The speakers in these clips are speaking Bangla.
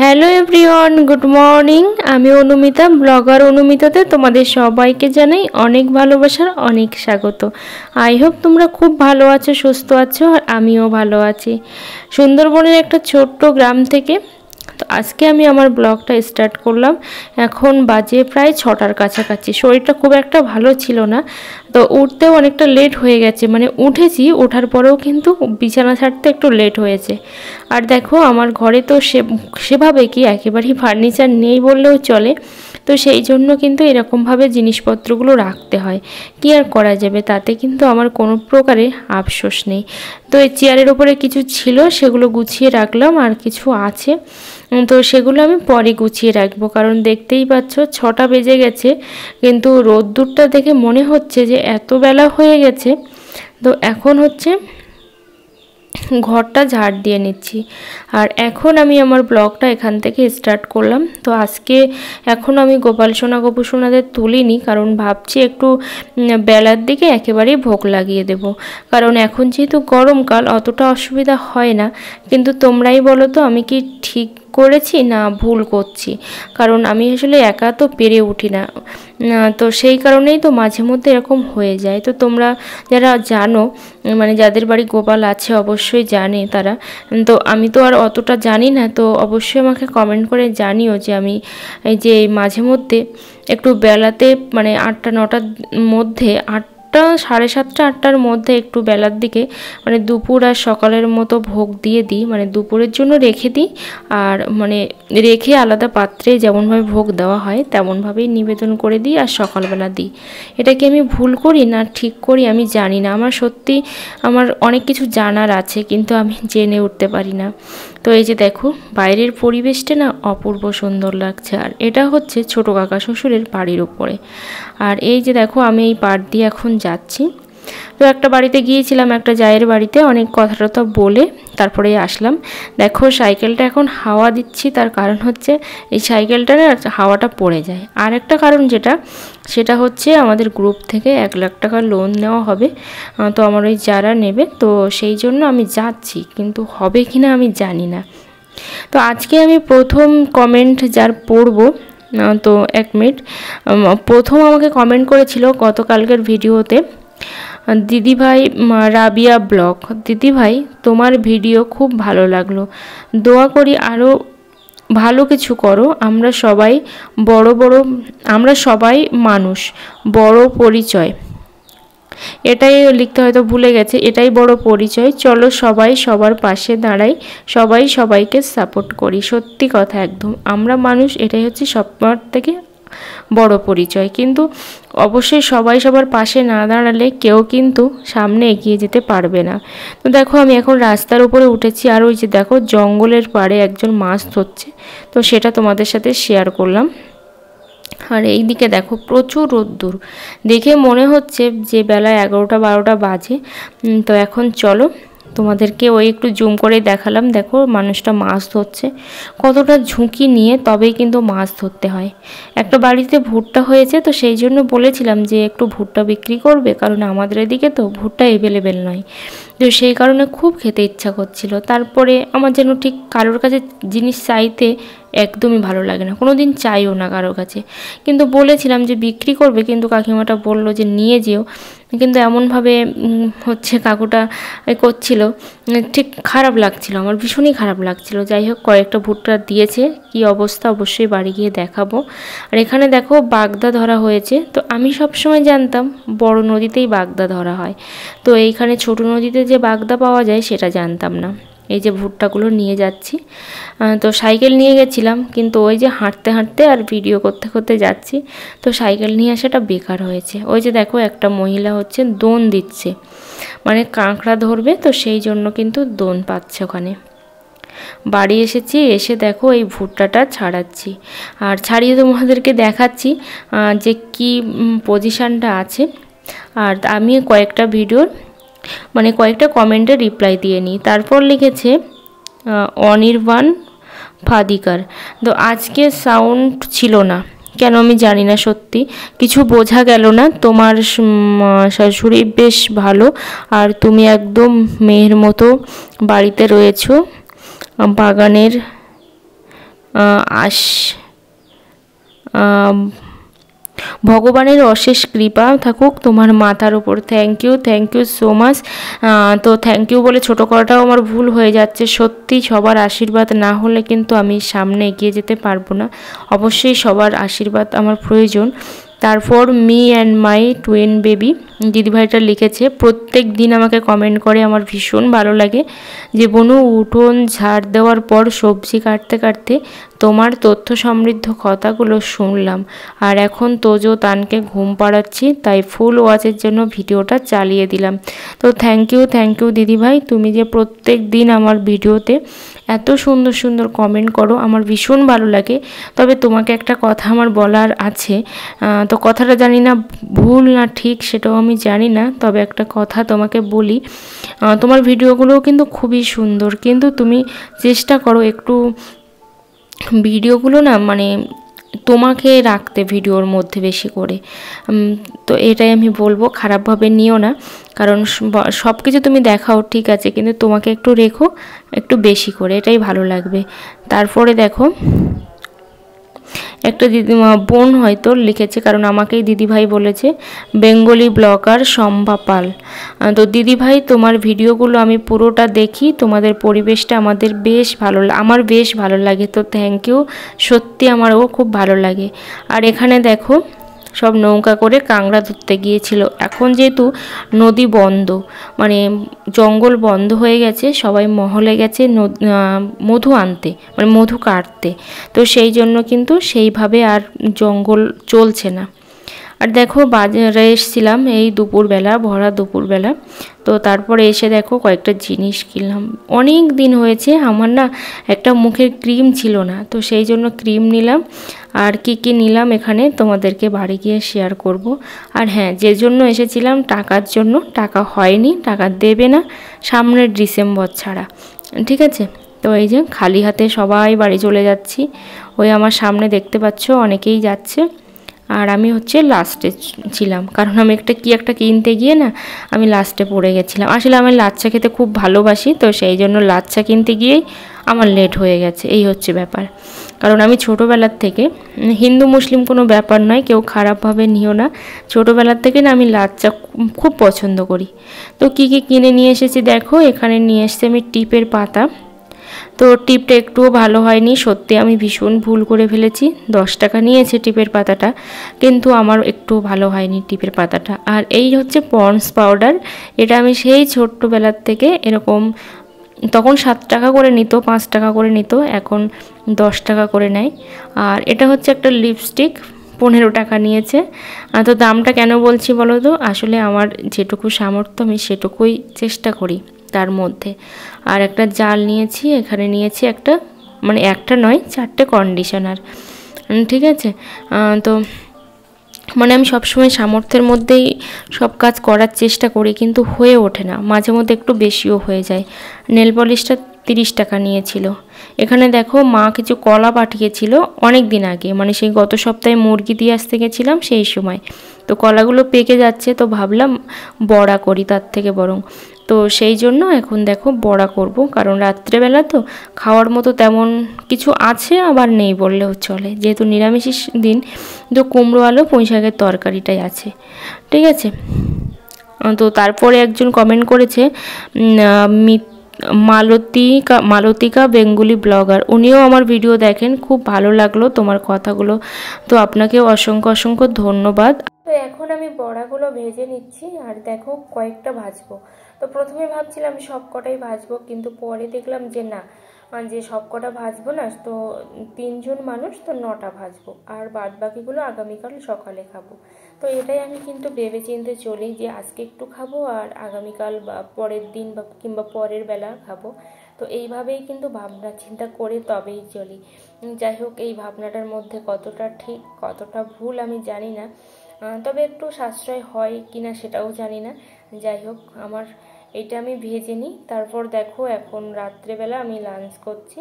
Hello everyone, good morning. আমি অনুমিতা, ব্লগার অনুমিতাতে তোমাদের সবাইকে জানাই অনেক ভালোবাসার অনেক স্বাগত। আই হোপ তোমরা খুব ভালো আছো, সুস্থ আছো, আর আমিও ভালো আছি। সুন্দরবনের একটা ছোট্ট গ্রাম থেকে তো আজকে আমি আমার ব্লগটা স্টার্ট করলাম। এখন বাজে প্রায় 6টার কাছাকাছি। শরীরটা খুব একটা ভালো ছিল না, তো উঠতেও অনেকটা লেট হয়ে গেছে। মানে উঠেছি, ওঠার পরেও কিন্তু বিছানা ছাড়তে একটু লেট হয়েছে। আর দেখো আমার ঘরে তো সেভাবে কি একেবারেই ফার্নিচার নেই বললেও চলে। তো সেই জন্য কিন্তু এরকমভাবে জিনিসপত্রগুলো রাখতে হয়। কি আর করা যাবে, তাতে কিন্তু আমার কোনো প্রকারে আফসোস নেই। তো এই চেয়ারের ওপরে কিছু ছিল, সেগুলো গুছিয়ে রাখলাম, আর কিছু আছে তো সেগুলো আমি পরে গুছিয়ে রাখবো। কারণ দেখতেই পাচ্ছ 6টা বেজে গেছে, কিন্তু রোদ্দুরটা দেখে মনে হচ্ছে যে এত বেলা হয়ে গেছে। তো এখন হচ্ছে ঘরটা ঝাড় দিয়ে নিচ্ছি। আর এখন আমি আমার ব্লগটা এখান থেকে স্টার্ট করলাম। তো আজকে এখন আমি গোপাল সোনা গোপু সোনাদের তুলিনি, কারণ ভাবছি একটু বেলার দিকে একেবারেই ভোগ লাগিয়ে দেব। কারণ এখন যেহেতু গরমকাল অতটা অসুবিধা হয় না। কিন্তু তোমরাই বলো তো আমি কি ঠিক করেছি না ভুল করছি? কারণ আমি আসলে একা তো পেরে উঠি না, তো সেই কারণেই তো মাঝে মধ্যে এরকম হয়ে যায়। তো তোমরা যারা জানো, মানে যাদের বাড়ি গোপাল আছে অবশ্যই জানে তারা। তো আমি তো আর অতটা জানি না, তো অবশ্যই আমাকে কমেন্ট করে জানিও যে আমি এই যে মাঝে মধ্যে একটু বেলাতে, মানে 8টা 9টার মধ্যে, 7:30 8টার মধ্যে একটু বেলার দিকে, মানে দুপুর আর সকালের মতো ভোগ দিয়ে দিই। মানে দুপুরের জন্য রেখে দিই, আর মানে রেখে আলাদা পাত্রে যেমনভাবে ভোগ দেওয়া হয় তেমনভাবেই নিবেদন করে দিই, আর সকালবেলা দিই। এটা কি আমি ভুল করি না ঠিক করি আমি জানি না। আমার সত্যি আমার অনেক কিছু জানার আছে, কিন্তু আমি জেনে উঠতে পারি না। তো এই যে দেখো বাইরের পরিবেশটা না অপূর্ব সুন্দর লাগছে। আর এটা হচ্ছে ছোটো কাকা শ্বশুরের বাড়ির উপরে। আর এই যে দেখো আমি এই পাড় দিয়ে এখন যাচ্ছি। তো একটা বাড়িতে গিয়েছিলাম, একটা জায়ের বাড়িতে, অনেক কথা টথা বলে তারপরে আসলাম। দেখো সাইকেলটা এখন হাওয়া দিচ্ছি, তার কারণ হচ্ছে এই সাইকেলটা না হাওয়াটা পড়ে যায়। আর একটা কারণ সেটা হচ্ছে আমাদের গ্রুপ থেকে 1 লাখ টাকা লোন নেওয়া হবে। তো আমার ওই যারা নেবে, তো সেই জন্য আমি যাচ্ছি, কিন্তু হবে কি না আমি জানি না। তো আজকে আমি প্রথম কমেন্ট যার পড়বো, তো 1 মিনিট। প্রথম আমাকে কমেন্ট করেছিল গতকালকের ভিডিওতে দিদিভাই রাবিয়া ব্লগ। দিদিভাই তোমার ভিডিও খুব ভালো লাগলো, দোয়া করি আরও ভালো কিছু করো। আমরা সবাই মানুষ, বড় পরিচয়। এটাই লিখতে হয়তো ভুলে গেছে, এটাই বড় পরিচয়। চলো সবাই সবার পাশে দাঁড়াই, সবাই সবাইকে সাপোর্ট করি। সত্যি কথা একদম, আমরা মানুষ, এটাই হচ্ছে সবার থেকে বড় পরিচয়। কিন্তু অবশ্যই সবাই সবার পাশে না দাঁড়ালে কেউ কিন্তু সামনে এগিয়ে যেতে পারবে না। তো দেখো আমি এখন রাস্তার উপরে উঠেছি, আর ওই যে দেখো জঙ্গলের পাড়ে একজন মাছ ধরছে, তো সেটা তোমাদের সাথে শেয়ার করলাম। আর এই দিকে দেখো প্রচুর রোদ্দুর, দেখে মনে হচ্ছে যে বেলা 11টা 12টা বাজে। তো এখন চলো তোমাদেরকে ওই একটু জুম করে দেখালাম। দেখো মানুষটা মাছ ধরছে, কতটা ঝুঁকি নিয়ে তবেই কিন্তু মাছ ধরতে হয়। একটা বাড়িতে ভুট্টা হয়েছে, তো সেই জন্য বলেছিলাম যে একটু ভুট্টা বিক্রি করবে, কারণ আমাদের এদিকে তো ভুট্টা অ্যাভেলেবেল নয়। তো সেই কারণে খুব খেতে ইচ্ছা করছিল। তারপরে আমার যেন ঠিক কারোর কাছে জিনিস চাইতে একদমই ভালো লাগে না, কোনো দিন চাইও না কারোর কাছে। কিন্তু বলেছিলাম যে বিক্রি করবে, কিন্তু কাকিমাটা বললো যে নিয়ে যেও। কিন্তু এমনভাবে হচ্ছে কাকুটা করছিল, ঠিক খারাপ লাগছিল, আমার ভীষণই খারাপ লাগছিল। যাই হোক কয়েকটা ভুট্টা দিয়েছে, কি অবস্থা অবশ্যই বাড়ি গিয়ে দেখাবো। আর এখানে দেখো বাগদা ধরা হয়েছে। তো আমি সবসময় জানতাম বড় নদীতেই বাগদা ধরা হয়, তো এইখানে ছোট নদীতে যে বাগদা পাওয়া যায় সেটা জানতাম না। এই যে ভুট্টাগুলো নিয়ে যাচ্ছি, তো সাইকেল নিয়ে গেছিলাম, কিন্তু ওই যে হাঁটতে হাঁটতে আর ভিডিও করতে করতে যাচ্ছি, তো সাইকেল নিয়ে আসাটা বেকার হয়েছে। ওই যে দেখো একটা মহিলা হচ্ছে দোন দিচ্ছে, মানে কাঁকড়া ধরবে, তো সেই জন্য কিন্তু দোন পাচ্ছে ওখানে। বাড়ি এসেছি, এসে দেখো এই ভুট্টাটা ছাড়াচ্ছি, আর ছাড়িয়ে তোমাদেরকে দেখাচ্ছি যে কি পজিশানটা আছে। আর আমি কয়েকটা ভিডিওর মানে কয়েকটা কমেন্টে রিপ্লাই দিয়ে নিই। তারপর লিখেছে অনির্বাণ ফাদিকার। তো আজকে সাউন্ড ছিল না কেন আমি জানি না, সত্যি কিছু বোঝা গেল না। তোমার শাশুড়ি বেশ ভালো, আর তুমি একদম মেয়ের মতো বাড়িতে রয়েছো, বাগানের আশ ভগবানের অশেষ কৃপা থাকুক তোমার মাথার উপর। Thank you so much. তো থ্যাংক ইউ বলে ছোটো করাটাও আমার ভুল হয়ে যাচ্ছে। সত্যি সবার আশীর্বাদ না হলে কিন্তু আমি সামনে এগিয়ে যেতে পারবো না। অবশ্যই সবার আশীর্বাদ আমার প্রয়োজন। তারপর me and my twin baby দিদিভাইটা লিখেছে, প্রত্যেক দিন আমাকে কমেন্ট করে, আমার ভীষণ ভালো লাগে যে বনু উঠোন ঝাড় দেওয়ার পর সবজি কাটতে কাটতে তোমার তথ্য সমৃদ্ধ কথাগুলো শুনলাম, আর এখন তোজো তানকে ঘুম পাড়াচ্ছি, তাই ফুল ওয়াচের জন্য ভিডিওটা চালিয়ে দিলাম। তো থ্যাংক ইউ দিদিভাই, তুমি যে প্রত্যেক দিন আমার ভিডিওতে এত সুন্দর সুন্দর কমেন্ট করো, আমার ভীষণ ভালো লাগে। তবে তোমাকে একটা কথা আমার বলার আছে, তো কথাটা জানি না ভুল না ঠিক সেটাও আমি জানি না, তবে একটা কথা তোমাকে বলি, তোমার ভিডিওগুলোও কিন্তু খুবই সুন্দর, কিন্তু তুমি চেষ্টা করো একটু ভিডিওগুলো না মানে তোমাকে রাখতে ভিডিওর মধ্যে বেশি করে। তো এটাই আমি বলবো, খারাপভাবে নিও না, কারণ সব কিছু তুমি দেখাও ঠিক আছে, কিন্তু তোমাকে একটু রেখো একটু বেশি করে, এটাই ভালো লাগবে। তারপরে দেখো একটা বোন হয়তো লিখেছে, কারণ আমাকেই দিদিভাই বলেছে, বেঙ্গলি ব্লগার শম্পা পাল। তো দিদিভাই তোমার ভিডিওগুলো আমি পুরোটা দেখি, তোমাদের পরিবেশটা আমার বেশ ভালো লাগে। তো থ্যাংক ইউ, সত্যি আমারও খুব ভালো লাগে। আর এখানে দেখো সব নৌকা করে কাঁকড়া ধরতে গিয়েছিল। এখন যেহেতু নদী বন্ধ, মানে জঙ্গল বন্ধ হয়ে গেছে, সবাই মহলে গেছে মধু আনতে, মানে মধু কাটতে, তো সেই জন্য কিন্তু সেইভাবে আর জঙ্গল চলছে না। আর দেখো বাজারে এসেছিলাম এই দুপুরবেলা, ভরা দুপুরবেলা, তো তারপরে এসে দেখো কয়েকটা জিনিস কিনলাম। অনেক দিন হয়েছে আমার না একটা মুখের ক্রিম ছিল না, তো সেই জন্য ক্রিম নিলাম। আর কি নিলাম এখানে তোমাদেরকে বাড়ি গিয়ে শেয়ার করব। আর হ্যাঁ, যে জন্য এসেছিলাম টাকার জন্য, টাকা হয়নি, টাকা দেবে না সামনের ডিসেম্বর ছাড়া, ঠিক আছে। তো এই যে খালি হাতে সবাই বাড়ি চলে যাচ্ছি, ওই আমার সামনে দেখতে পাচ্ছ অনেকেই যাচ্ছে, আর আমি হচ্ছে লাস্টে ছিলাম, কারণ আমি একটা কিনতে গিয়ে না আমি লাস্টে পড়ে গেছিলাম। আসলে আমি লাচ্ছা খেতে খুব ভালোবাসি, তো সেই জন্য লাচ্ছা কিনতে গিয়েই আমার লেট হয়ে গেছে, এই হচ্ছে ব্যাপার। কারণ আমি ছোটোবেলার থেকে, হিন্দু মুসলিম কোনো ব্যাপার নয়, কেউ খারাপভাবে নিও না, ছোটোবেলার থেকে না আমি লাচ্ছা খুব পছন্দ করি। তো কি কিনে নিয়ে এসেছি দেখো, এখানে নিয়ে এসেছি আমি টিপের পাতা। তো টিপটা একটুও ভালো হয়নি, সত্যি আমি ভীষণ ভুল করে ফেলেছি। 10 টাকা নিয়েছে টিপের পাতাটা, কিন্তু আমার একটু ভালো হয়নি টিপের পাতাটা। আর এই হচ্ছে পন্ডস পাউডার, এটা আমি সেই ছোট্টবেলার থেকে এরকম, তখন 7 টাকা করে নিত, 5 টাকা করে নিত, এখন 10 টাকা করে নেয়। আর এটা হচ্ছে একটা লিপস্টিক, 15 টাকা নিয়েছে। তো দামটা কেন বলছি বলো তো, আসলে আমার যেটুকু সামর্থ্য আমি সেটুকুই চেষ্টা করি তার মধ্যে। আর একটা জাল নিয়েছি, এখানে নিয়েছি একটা, মানে একটা নয় 4টে কন্ডিশনার, ঠিক আছে। তো মানে আমি সবসময় সামর্থ্যের মধ্যেই সব কাজ করার চেষ্টা করি, কিন্তু হয়ে ওঠে না, মাঝে মধ্যে একটু বেশিও হয়ে যায়। নেল পলিশটা 30 টাকা নিয়েছিল। এখানে দেখো মা কিছু কলা পাঠিয়েছিল অনেক দিন আগে, মানে সেই গত সপ্তাহে মুরগি দিয়ে আসতে গেছিলাম সেই সময়। তো কলাগুলো পেকে যাচ্ছে, তো ভাবলাম বড়া করি তার থেকে বরং, তো সেই জন্য এখন দেখো বড়া করব, কারণ রাত্রেবেলা তো খাওয়ার মতো তেমন কিছু আছে আবার নেই বললেও চলে, যেহেতু নিরামিষ দিন, তো কুমড়ো আলু পুঁই শাকের তরকারিটাই আছে, ঠিক আছে। তো তারপরে একজন কমেন্ট করেছে, মালতিকা বেঙ্গলি ব্লগার, উনিও আমার ভিডিও দেখেন, খুব ভালো লাগলো তোমার কথাগুলো, তো আপনাকেও অসংখ্য ধন্যবাদ। তো এখন আমি বড়াগুলো ভেজে নিচ্ছি, আর দেখো কয়েকটা ভাজবো। তো প্রথমে ভাবছিলাম সব কটাই ভাজবো, কিন্তু পরে দেখলাম যে না, যে সব কটা ভাজবো না, তো 3 জন মানুষ, তো 9টা ভাজবো, আর বাদ বাকিগুলো আগামীকাল সকালে খাবো। তো এটাই আমি কিন্তু ভেবে চিন্তে চলি, যে আজকে একটু খাবো আর আগামীকাল বা পরের দিন বা কিংবা পরের বেলা খাবো। তো এইভাবেই কিন্তু ভাবনা চিন্তা করে তবেই চলি। যাই হোক, এই ভাবনাটার মধ্যে কতটা ঠিক কতটা ভুল আমি জানি না, তবে একটু সাশ্রয় হয় কিনা সেটাও জানি না। যাই হোক, আমার এটা আমি ভেজে নিই। তারপর দেখো এখন রাত্রেবেলা আমি লাঞ্চ করছি,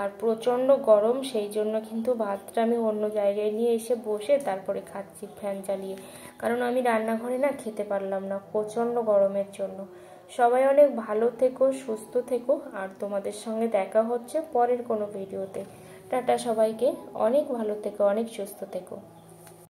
আর প্রচণ্ড গরম, সেই জন্য কিন্তু ভাতটা আমি অন্য জায়গায় নিয়ে এসে বসে তারপরে খাচ্ছি ফ্যান চালিয়ে, কারণ আমি রান্নাঘরে না খেতে পারলাম না প্রচণ্ড গরমের জন্য। সবাই অনেক ভালো থেকো, সুস্থ থেকো, আর তোমাদের সঙ্গে দেখা হচ্ছে পরের কোনো ভিডিওতে। টাটা সবাইকে, অনেক ভালো থেকো, অনেক সুস্থ থেকো।